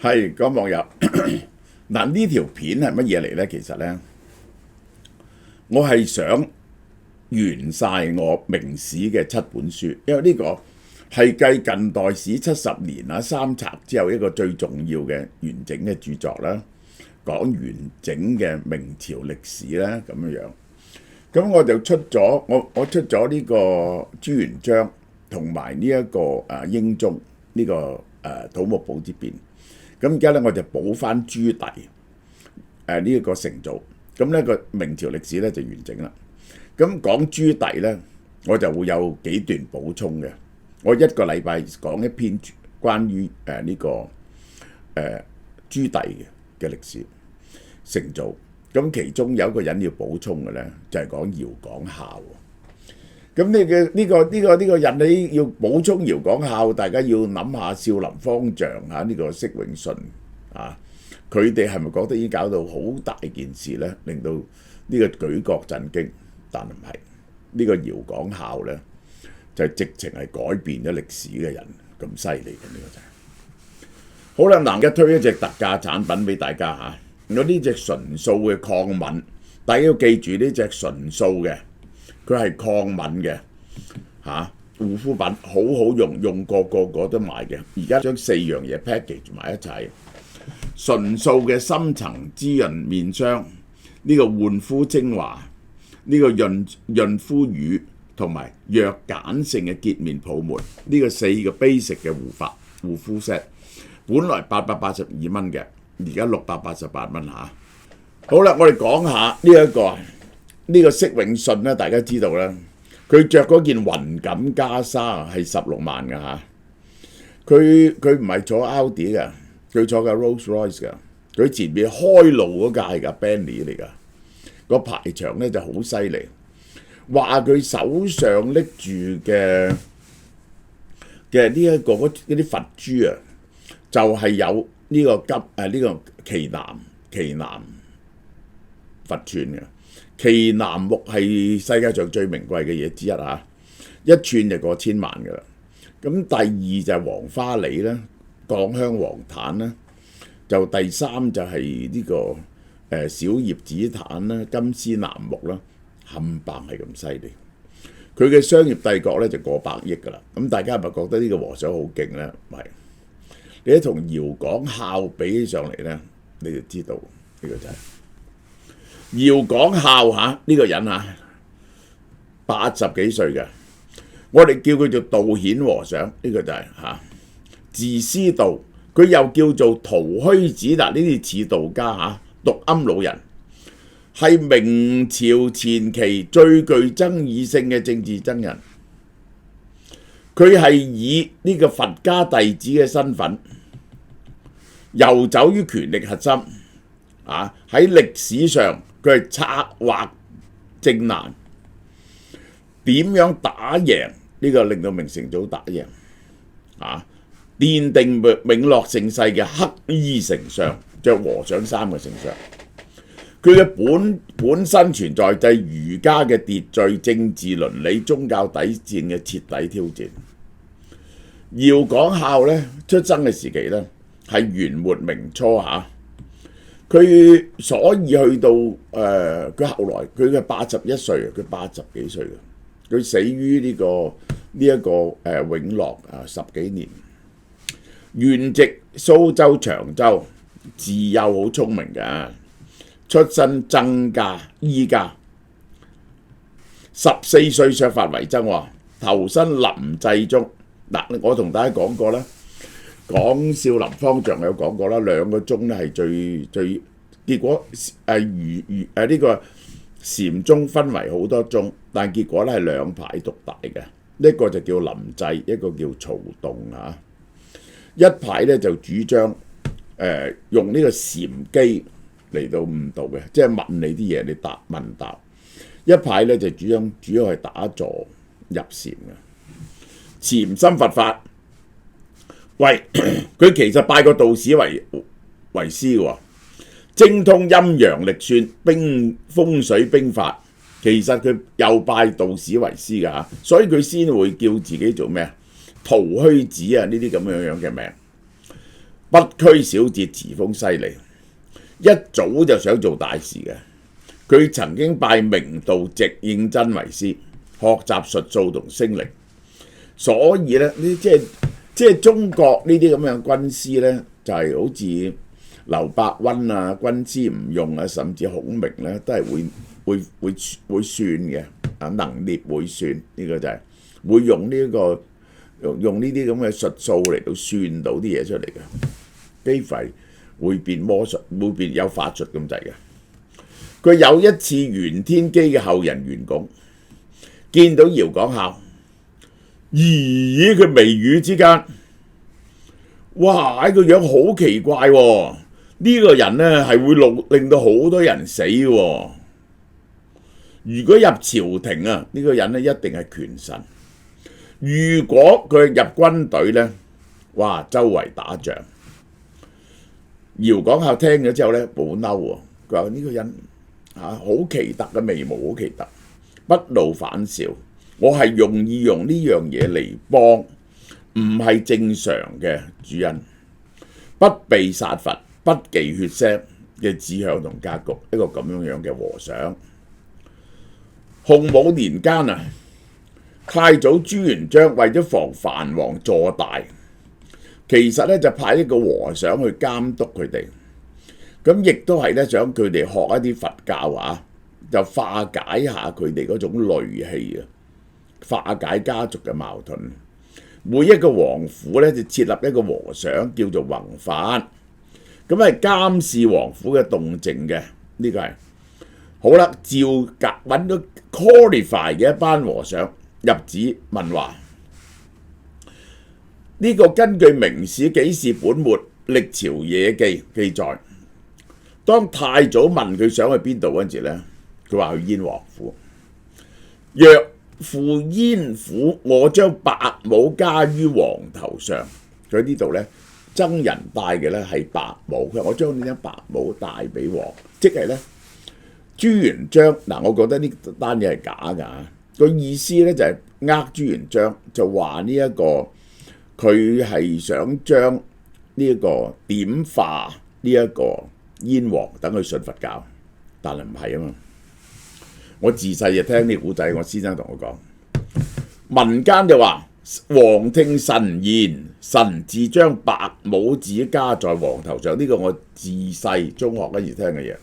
係個網友嗱，呢條片係乜嘢嚟呢？其實呢，我係想完晒我明史嘅7本書，因為呢個係繼近代史70年啊3冊之後一個最重要嘅完整嘅著作啦，講完整嘅明朝歷史啦咁樣樣。咁我就出咗我出咗呢個朱元璋同埋呢一個英宗呢個土木堡之變。咁而家咧我就補翻朱棣呢一個成祖，咁呢個明朝歷史咧就完整啦。咁講朱棣咧，我就會有幾段補充嘅。我一個禮拜講一篇關於呢個朱棣嘅歷史成祖。咁其中有一個人要補充嘅咧，就係講姚廣孝。咁呢個人你要補充姚廣孝，大家要諗下少林方丈呢個釋永順佢哋係咪覺得已經搞到好大件事咧，令到呢個舉國震驚？但唔係，呢個姚廣孝咧就直情係改變咗歷史嘅人，咁犀利嘅呢個就係。好啦，嗱，而家推一隻特價產品俾大家嚇。我呢隻純素嘅抗敏，大家要記住呢隻純素嘅，佢係抗敏嘅護膚品，好好用，用過個個都買嘅。而家將4樣嘢 package 埋一齊，純素嘅深層滋潤面霜，呢個換膚精華，呢個潤膚乳同埋弱鹼性嘅潔面泡沫，呢個4個 basic 嘅護膚 set， 本來882蚊嘅。而家688蚊嚇。好啦，我哋講下呢個釋永順咧，大家知道啦，佢着嗰件雲錦袈裟係16萬㗎嚇。佢唔係坐 Audi 㗎，佢坐架 Rolls Royce 㗎。佢前面開路嗰架係架 Bentley 嚟㗎，個排場咧就好犀利。話佢手上拎住嘅呢一個嗰啲佛珠啊，就係有呢個奇楠佛串嘅。奇楠木係世界上最名貴嘅嘢之一嚇，一串就過千萬㗎啦。咁第二就係黃花梨啦，降香黃檀啦，就第三就係呢個小葉紫檀啦、金絲楠木啦，冚唪係咁犀利。佢嘅商業帝國咧就過百億㗎啦。咁大家係咪覺得呢個和尚好勁咧？唔係。你一同姚廣孝比起上嚟咧，你就知道呢個就係姚廣孝呢個人80幾歲嘅，我哋叫佢做道顯和尚，呢個就係自師道，佢又叫做崮虛子，嗱呢啲似道家獨庵老人，係明朝前期最具爭議性嘅政治真人。佢係以呢個佛家弟子嘅身份遊走於權力核心，喺歷史上佢係策劃靖難，點樣打贏呢個令到明成祖打贏奠定永樂盛世嘅黑衣丞相，着和尚衫嘅丞相。佢嘅本身存在就係儒家嘅秩序、政治倫理、宗教底線嘅徹底挑戰。姚廣孝咧出生嘅時期咧係元末明初佢所以去到佢後來佢嘅81歲，佢80幾歲嘅，佢死於呢一個永樂10幾年。原籍蘇州長洲，自幼好聰明嘅。出身曾家醫家，14歲削髮為僧，投身臨濟宗。嗱，我同大家講過啦，講少林方丈有講過啦，2個宗咧係最結果呢個禪宗分為好多宗，但結果咧係2派獨大嘅，一個就叫臨濟，一個叫曹洞一派咧就主張用呢個禪機嚟到悟道嘅，即係問你啲嘢，你問答。一派咧就主要係打坐入禪嘅，潛心佛法。喂，佢其實拜個道士為師嘅，精通陰陽歷算、風水兵法。其實佢又拜道士為師嘅所以佢先會叫自己做咩崮虛子呢啲咁樣嘅名。不拘小節，詞鋒犀利，一早就想做大事嘅。佢曾經拜明道直認真為師，學習術數同聲靈，所以咧呢即係中國呢啲咁樣軍師咧，就係好似劉伯溫啊、軍師吳用啊，甚至孔明咧，都係會算嘅啊，能力會算，呢個就係會用用呢啲咁嘅術數嚟到算到啲嘢出嚟嘅，幾乎係會變魔術，會變有法術咁滯嘅。佢有一次袁天基嘅後人袁拱見到姚廣孝，咦佢眉宇之間，哇個樣好奇怪喎！呢個人呢係會令到好多人死喎。如果入朝廷啊，呢個人呢一定係權臣。如果佢入軍隊呢，哇周圍打仗。姚廣孝聽咗之後呢，冇嬲喎，佢話呢個人好奇特嘅眉毛，好奇特，不怒反笑。我係用呢樣嘢嚟幫，唔係正常嘅主人，不被殺伐，不忌血腥嘅志向同格局，一個咁樣嘅和尚。洪武年間啊，太祖朱元璋為咗防藩王坐大，其實咧就派一個和尚去監督佢哋，咁亦都係咧想佢哋學一啲佛教啊，就化解下佢哋嗰種戾氣啊，化解家族嘅矛盾。每一個王府咧就設立一個和尚叫做弘法，咁係監視王府嘅動靜嘅，呢個係好啦。趙格揾到 qualify 嘅一班和尚入旨問話。呢個根據《明史紀事本末歷朝野記》記載，當太祖問佢想去邊度嗰陣時咧，佢話去燕王府。若赴燕府，我將白帽加於王頭上。佢呢度咧，僧人戴嘅咧係白帽，佢話我將呢頂白帽帶俾王，即係咧朱元璋嗱，我覺得呢單嘢係假㗎。個意思咧就係朱元璋，就話呢一個。佢係想將呢一個點化呢一個燕王，等佢信佛教，但係唔係啊嘛。我自細就聽呢個古仔，我先生同我講，民間就話王聽神言，神自將白帽子加在王頭上。呢個我自細中學嗰時聽嘅嘢，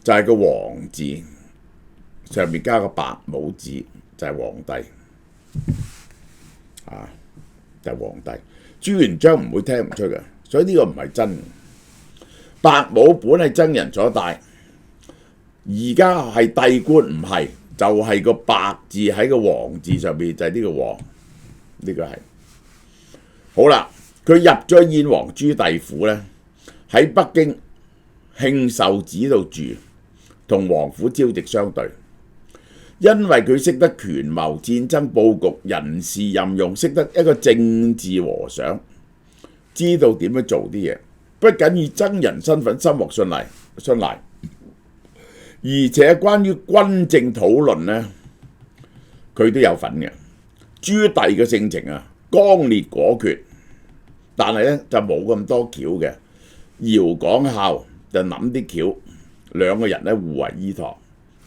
就係個王字上面加個白帽子，就係皇帝啊。就係皇帝，朱元璋唔會聽唔出嘅，所以呢個唔係真。白帽本係僧人所戴，而家係帝官唔係，就係個白字喺個王字上面，就係呢個王，呢個係好啦。佢入咗燕王朱棣府咧，喺北京慶壽寺度住，同王府朝夕相對。因為佢識得權謀戰爭佈局、人事任用，識得一個政治和尚，知道點樣做啲嘢，不僅以僧人身份深獲信賴，而且關於軍政討論呢，佢都有份嘅。朱棣嘅性情啊，剛烈果決，但係咧就冇咁多橋嘅。姚廣孝就諗啲橋，兩個人咧互為依託，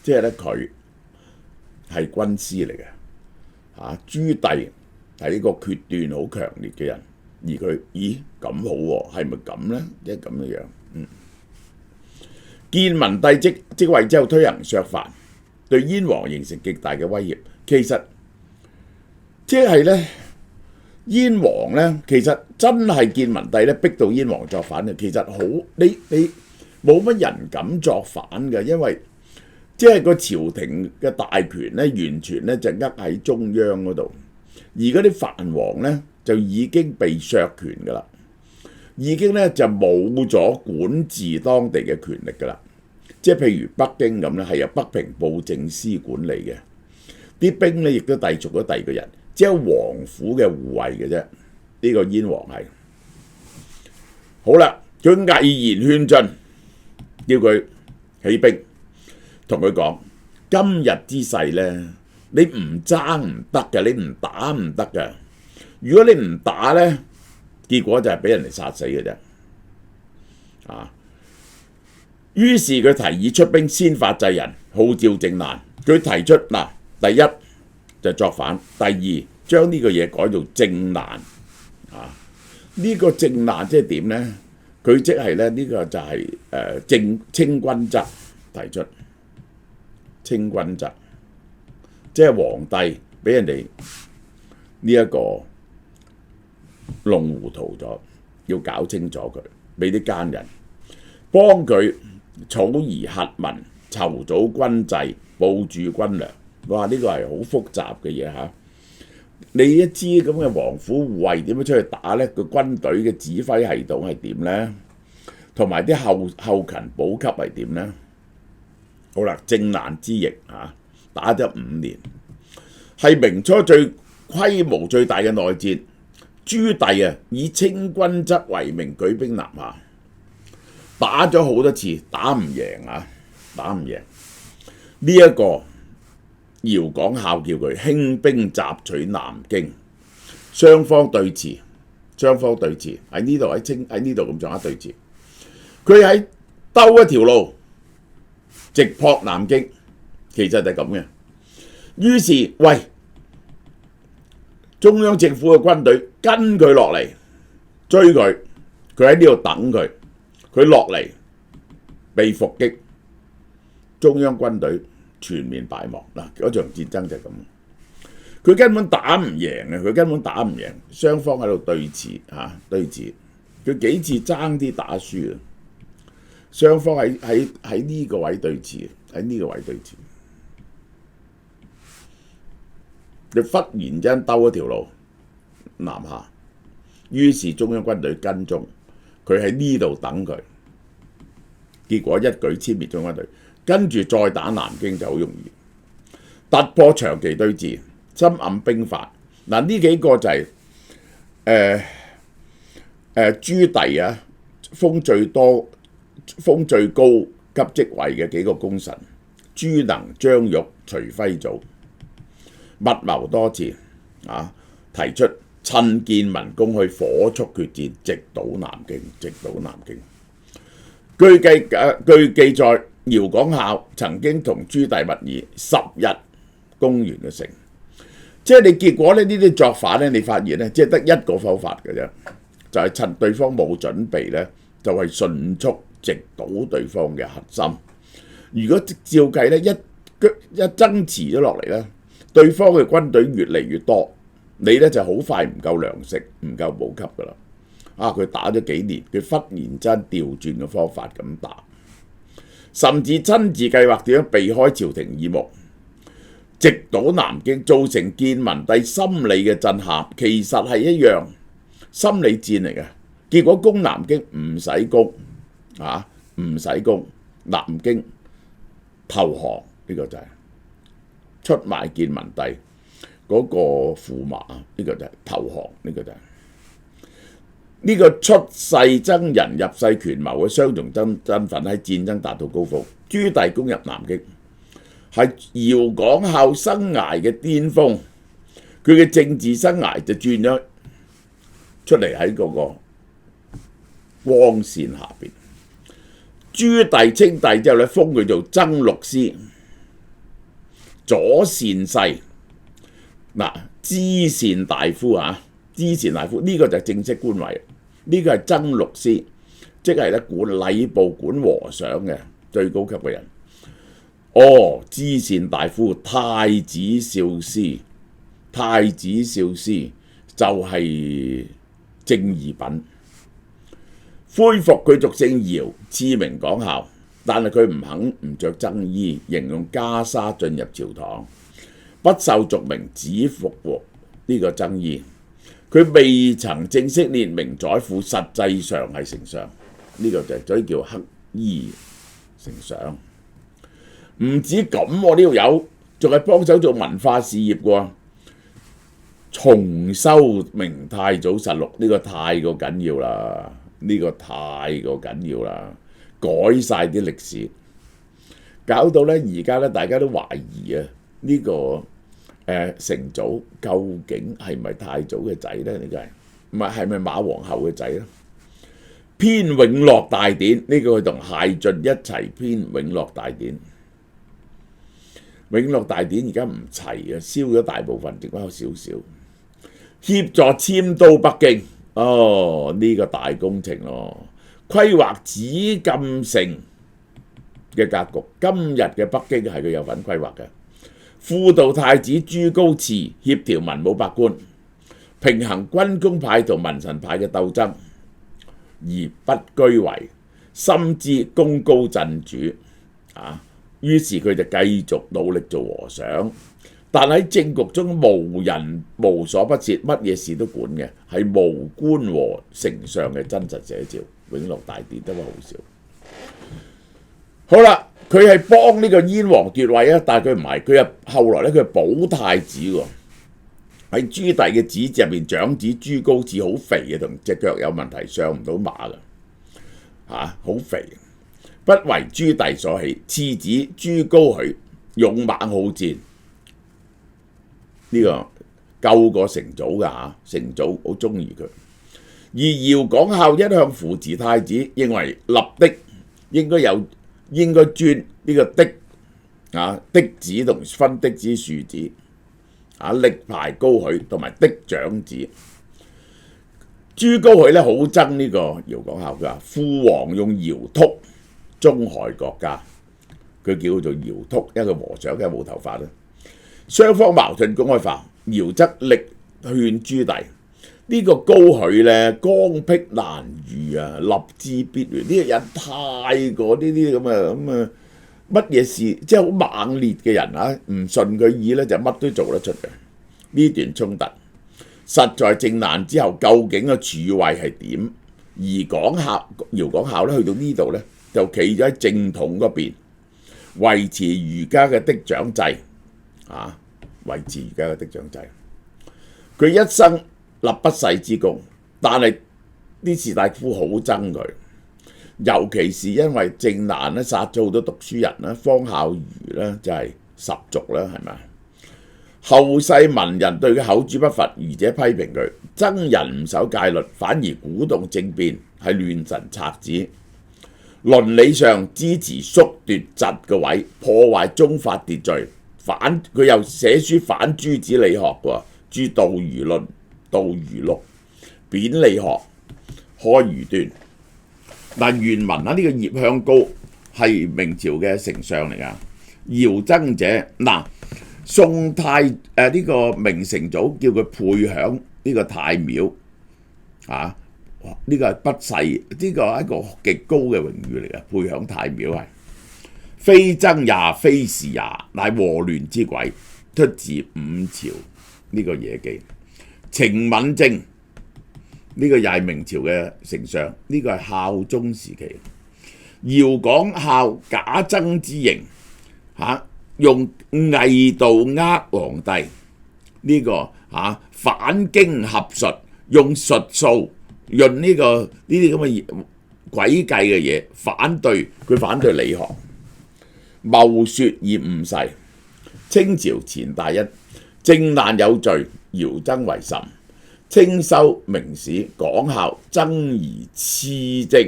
即係咧佢係軍師嚟嘅，朱棣係呢個決斷好強烈嘅人，而佢咁好喎，係咪咁呢？即係咁嘅樣。建文帝即位之後推行削藩，對燕王形成極大嘅威脅。其實即係呢，燕王呢，其實真係建文帝咧逼到燕王作反嘅。其實好你冇乜人敢作反嘅，因為即係個朝廷嘅大權咧，完全咧就握喺中央嗰度，而嗰啲藩王咧就已經被削權噶啦，已經咧就冇咗管治當地嘅權力噶啦。即係譬如北京咁咧，係由北平布政司管理嘅，啲兵咧亦都隸屬咗第二個人，只有王府嘅護衛嘅啫。呢個燕王係好啦，佢毅言勸進，叫佢起兵。同佢講：今日之勢咧，你唔爭唔得嘅，你唔打唔得嘅。如果你唔打咧，結果就係俾人哋殺死嘅啫。啊。於是佢提議出兵先發制人，號召靖難。佢提出第一就作反，第二將呢個嘢改做靖難啊。呢個靖難即係點呢？佢即係咧呢個就係清君側提出清君側，即係皇帝俾人哋呢一個弄糊塗咗，要搞清楚佢，俾啲奸人幫佢草擬核文、籌組軍制、佈駐軍糧。哇！呢個係好複雜嘅嘢嚇。你一支咁嘅王府護衛點樣出去打呢？個軍隊嘅指揮系統係點呢？同埋啲後勤補給係點呢？好啦，靖難之役打咗5年，係明初最規模最大嘅內戰。朱棣以清君側為名舉兵南下，打咗好多次，打唔贏。呢一個姚廣孝叫佢興兵襲取南京，雙方對峙喺呢度咁上下對峙。佢喺兜一條路直撲南京，其實就係咁嘅。於是中央政府嘅軍隊跟佢落嚟追佢，佢喺呢度等佢，佢落嚟被伏擊，中央軍隊全面敗亡。嗰場戰爭就係咁，佢根本打唔贏，雙方喺度對峙，佢幾次爭啲打輸啊！雙方喺呢個位對峙，佢忽然間兜一條路南下，於是中央軍隊跟蹤，佢喺呢度等佢，結果一舉殲滅中央軍隊，跟住再打南京就好容易突破長期對峙，深諳兵法。呢幾個就係朱棣封最高級職位嘅幾個功臣：朱能、張玉、徐輝祖，密謀多次提出趁建民攻虛，火速決戰，直搗南京。據記載，姚廣孝曾經同朱棣密議10日攻完嘅城。即係你結果呢啲作法咧，你發現咧，即係得一個方法嘅啫，就係趁對方冇準備咧，就係迅速直搗對方嘅核心。如果照計咧，一爭持咗落嚟咧，對方嘅軍隊越嚟越多，你咧就好快唔夠糧食，唔夠補給噶啦。佢打咗幾年，佢忽然間調轉嘅方法咁打，甚至親自計劃點樣避開朝廷耳目，直搗南京，造成建文帝心理嘅震撼。其實係一樣心理戰嚟嘅。結果攻南京唔使攻，南京投降，呢個就係出賣建文帝嗰個駙馬，呢個就係投降，呢個就係呢個出世僧人入世權謀嘅雙重身份喺戰爭達到高峰。朱棣攻入南京係姚廣孝生涯嘅巔峰，佢嘅政治生涯就轉咗出嚟喺嗰個光線下邊。朱棣稱帝之後咧，封佢做增六司、左善婿、知善大夫知善大夫呢個就係正式官位，呢個係增六司，即係咧管禮部管和尚嘅最高級嘅人。知善大夫太子少司就係正二品。恢復佢俗姓姚，賜名廣孝，但係佢唔着僧衣，形容袈裟進入朝堂，不受俗名，只服呢個僧衣。佢未曾正式列名宰輔，實際上係丞相，呢個就係所以叫黑衣丞相。唔止咁，呢條友仲係幫手做文化事業喎，重修明太祖實錄，呢個太過緊要啦。改晒啲歷史，搞到咧而家咧大家都懷疑呢個成祖究竟係咪太祖嘅仔咧？呢個係咪馬皇后嘅仔咧？編永樂大典，呢、個佢同謝晉一齊編永樂大典。永樂大典而家唔齊啊，燒咗大部分，剩翻有少少。協助遷都北京，呢、個大工程咯，規劃紫禁城嘅格局。今日嘅北京係佢有份規劃嘅。輔導太子朱高熾協調文武百官，平衡軍功派同文臣派嘅鬥爭，而不居為，深知功高震主於是佢就繼續努力做和尚，但喺政局中無人無所不涉，乜嘢事都管嘅，係無官和丞相嘅真實寫照。永樂大典都好笑。好啦，佢係幫呢個燕王奪位啊，但係佢唔係，佢後來咧佢係保太子喎。喺朱棣嘅子嗣入邊，長子朱高熾好肥嘅，同隻腳有問題，上唔到馬嘅，好肥。不為朱棣所喜，次子朱高煦勇猛好戰，呢、個救過成祖㗎，成祖好中意佢。而姚廣孝一向扶持太子，認為立嫡應該尊呢個嫡嫡子同分嫡子庶子力排高煦同埋嫡長子。朱高煦咧好憎呢個姚廣孝，佢話父皇用姚禿中害國家，佢叫做姚禿，因為佢和尚嘅冇頭髮啦。雙方矛盾公開化，姚則力勸朱棣，呢、個高煦咧剛愎難御啊，立志必亂。呢、個人太過呢啲咁乜嘢事，即係好猛烈嘅人唔順佢意咧就乜都做得出嘅。呢段衝突實在靖難之後究竟嘅處位係點？而姚廣孝咧去到呢度咧，就企咗喺正統嗰邊，維持儒家嘅嫡長制，維持儒家嘅嫡長制。佢一生立不世之功，但係啲士大夫好憎佢，尤其是因為靖難咧殺咗好多讀書人啦，方孝孺咧就係十族啦，係咪？後世文人對佢口誅筆伐，儒者批評佢憎人唔守戒律，反而鼓動政變，係亂臣賊子。倫理上支持叔奪侄嘅位，破壞宗法秩序，佢又寫書反諸子理學喎，著《道儒論》《道儒錄》，貶理學，開儒端。但原文呢個葉向高係明朝嘅丞相嚟㗎，姚曾者宋太呢個明成祖叫佢配享呢個太廟呢個係不世，呢個係一個極高嘅榮譽嚟嘅。配享太廟係非僧也，非士也，乃禍亂之鬼，出自五朝呢個野記。程敏政呢個又係明朝嘅丞相，呢個係孝宗時期。姚廣孝假僧之刑用偽道呃皇帝，呢個反經合術，用術數，用呢啲咁嘅詭計嘅嘢，反對理學，謀說以誤世。清朝錢大恩，靖難有罪，姚曾為甚，清修明史，廣孝僧而賜政，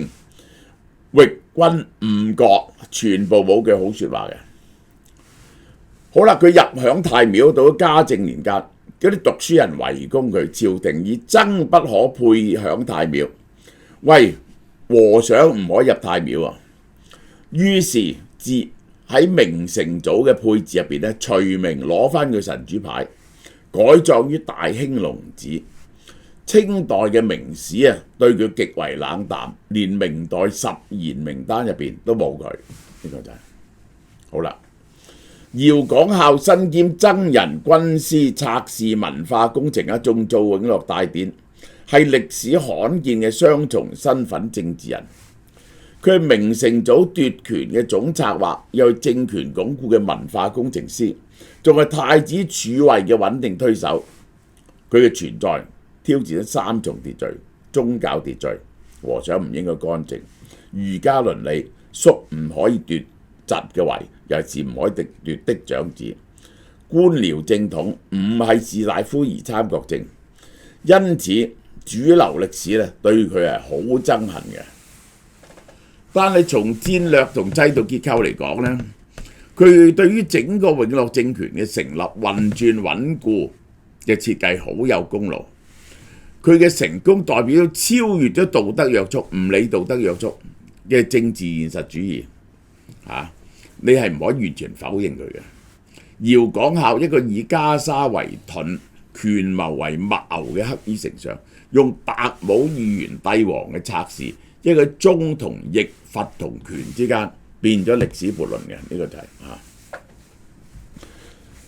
域君誤國，全部冇句好說話嘅。好啦，佢入享太廟，到咗嘉靖年間，嗰啲讀書人圍攻佢，朝廷以僧不可配享太廟，喂，和尚唔可以入太廟啊！於是自喺明成祖嘅配置入邊咧，隨名攞翻佢神主牌，改葬於大興隆寺。清代嘅明史對佢極為冷淡，連明代10賢名單入邊都冇佢，呢個就係好啦。姚廣孝身兼僧人、軍師、策士、文化工程仲做永樂大典，係歷史罕見嘅雙重身份政治人。佢係明成祖奪權嘅總策劃，又係政權鞏固嘅文化工程師，仲係太子儲位嘅穩定推手。佢嘅存在挑戰咗3重秩序：宗教秩序，和尚唔應該干政；儒家倫理，叔唔可以奪侄嘅位，尤其是唔可以奪嫡長子；官僚正統，唔係士大夫而參國政。因此主流歷史對佢係好憎恨嘅。但係從戰略同制度結構嚟講呢，佢對於整個永樂政權嘅成立、運轉穩固嘅設計好有功勞。佢嘅成功代表咗超越咗道德約束，唔理道德約束嘅政治現實主義。你係唔可以完全否認佢嘅。姚廣孝一個以袈裟為盾、權謀為矛嘅黑衣丞相，用白帽議員帝王嘅策士，一個忠同逆、佛同權之間，變咗歷史悖論嘅。呢個就係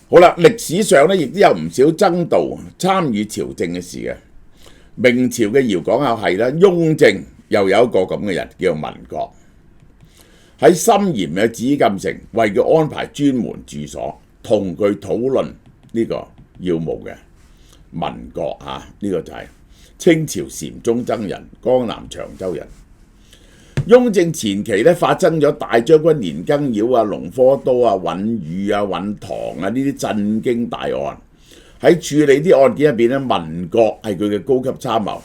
好啦。歷史上咧亦都有唔少爭導參與朝政嘅事嘅。明朝嘅姚廣孝係啦，雍正又有一個咁嘅人叫做文覺，喺森嚴嘅紫禁城為佢安排專門住所，同佢討論呢個要務嘅文覺呢個就係清朝禪宗僧人，江南長洲人。雍正前期咧發生咗大將軍年羹堯啊、龍科都啊、尹宇啊、尹堂啊呢啲震驚大案。喺處理啲案件入邊咧，文覺係佢嘅高級參謀。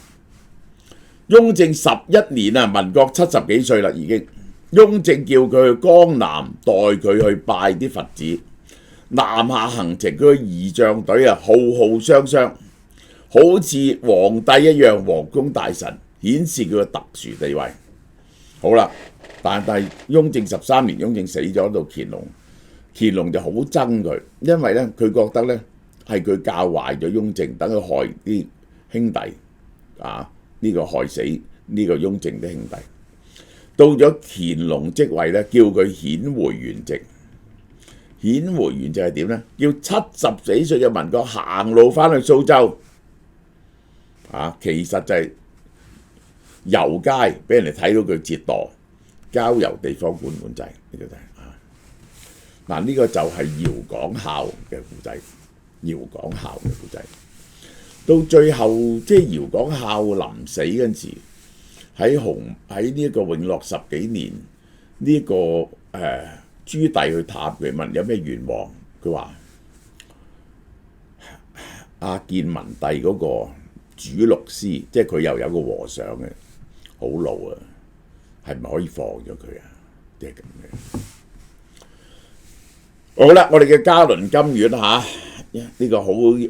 雍正11年啊，文覺70幾歲啦已經。雍正叫佢去江南代佢去拜啲佛子。南下行程佢嘅儀仗隊啊，浩浩湯湯，好似皇帝一樣，皇宮大臣，顯示佢嘅特殊地位。好啦，但係雍正13年，雍正死咗到乾隆，乾隆就好憎佢，因為咧佢覺得咧係佢教壞咗雍正，等佢害啲兄弟呢個害死呢個雍正啲兄弟。到咗乾隆即位咧，叫佢遣回原籍。遣回原籍係點咧？要70幾歲嘅文覺行路翻去蘇州，其實就係遊街，俾人哋睇到佢折墮，交由地方管制。呢個就係呢個就係姚廣孝嘅故仔。姚廣孝嘅故仔到最後，即係姚廣孝臨死嗰陣時，喺呢一個永樂10幾年，呢個朱棣去探佢，問有咩願望，佢話建文帝嗰個主律師，即係佢又有個和尚嘅，好老啊，係咪可以放咗佢啊？即係咁嘅。好啦，我哋嘅嘉麟金丸呢個好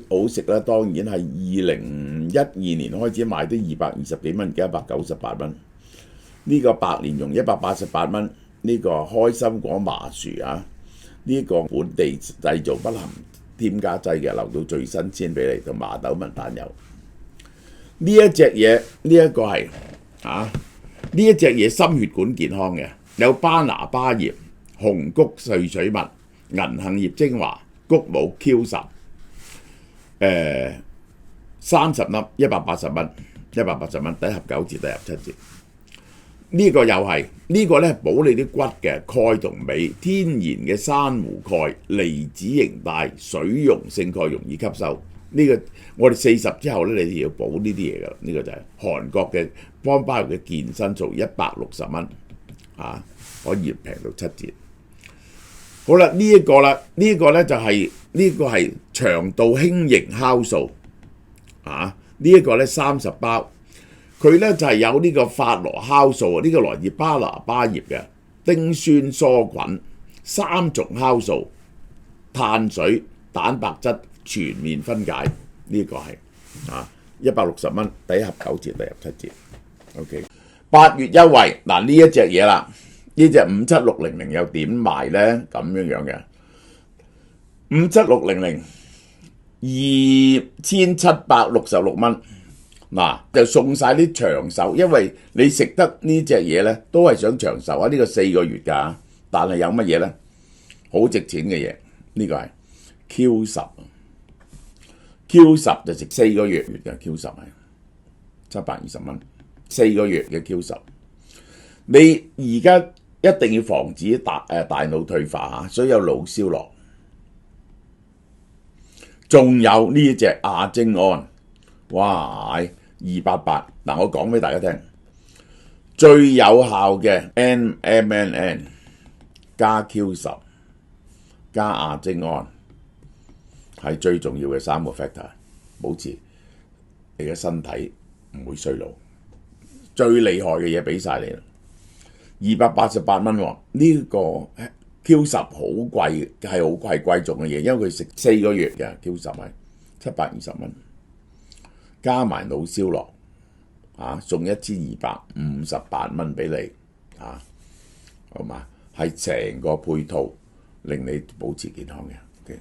好食啦，當然係2012年開始賣都220幾蚊，而家198蚊。呢個白蓮蓉188蚊，呢個開心果麻薯呢個本地製造，不含添加劑嘅，留到最新鮮俾你，同麻豆文旦柚。呢一隻嘢，呢一個係呢一隻嘢心血管健康嘅，有巴拿巴葉、紅谷萃取物、銀杏葉精華、谷母 Q10，30粒180蚊，180蚊，底盒9折，底盒7折。呢個又係呢個咧，補你啲骨嘅鈣同鎂，天然嘅珊瑚鈣，離子型大，水溶性鈣容易吸收。呢個我哋40之後咧，你哋要補呢啲嘢㗎。呢個就係韓國嘅邦巴嘅健身素，160蚊，可以平到7折。好啦，呢一個啦，呢個咧就係呢個係腸道輕盈酵素，呢一個咧30包。佢咧就係有呢個法羅酵素，呢個來自巴拿巴葉嘅丁酸梭菌，3重酵素、碳水、蛋白質全面分解。呢個係160蚊，底盒9折，底盒7折。OK， 8月優惠呢一隻嘢啦，呢隻57600又點賣咧？咁樣嘅57600 2766蚊。就送晒啲長壽，因為你食得呢隻嘢咧，都係想長壽呢個4個月㗎，但係有乜嘢咧？好值錢嘅嘢，呢個係 Q10 就值4個月嘅 Q10 係720蚊，4個月嘅 Q10。你而家一定要防止大腦退化所以有腦燒落。仲有呢隻亞精胺，哇！288我講俾大家聽，最有效嘅 NMNN 加 Q10 加亞精胺係最重要嘅3個 factor， 保持你嘅身體唔會衰老。最厲害嘅嘢俾晒你啦！ 288蚊喎。呢個 Q10 好貴，係好貴重嘅嘢，因為佢食4個月嘅 Q10 係720蚊，加埋老燒落送一支258蚊俾你好嘛？係成個配套令你保持健康嘅。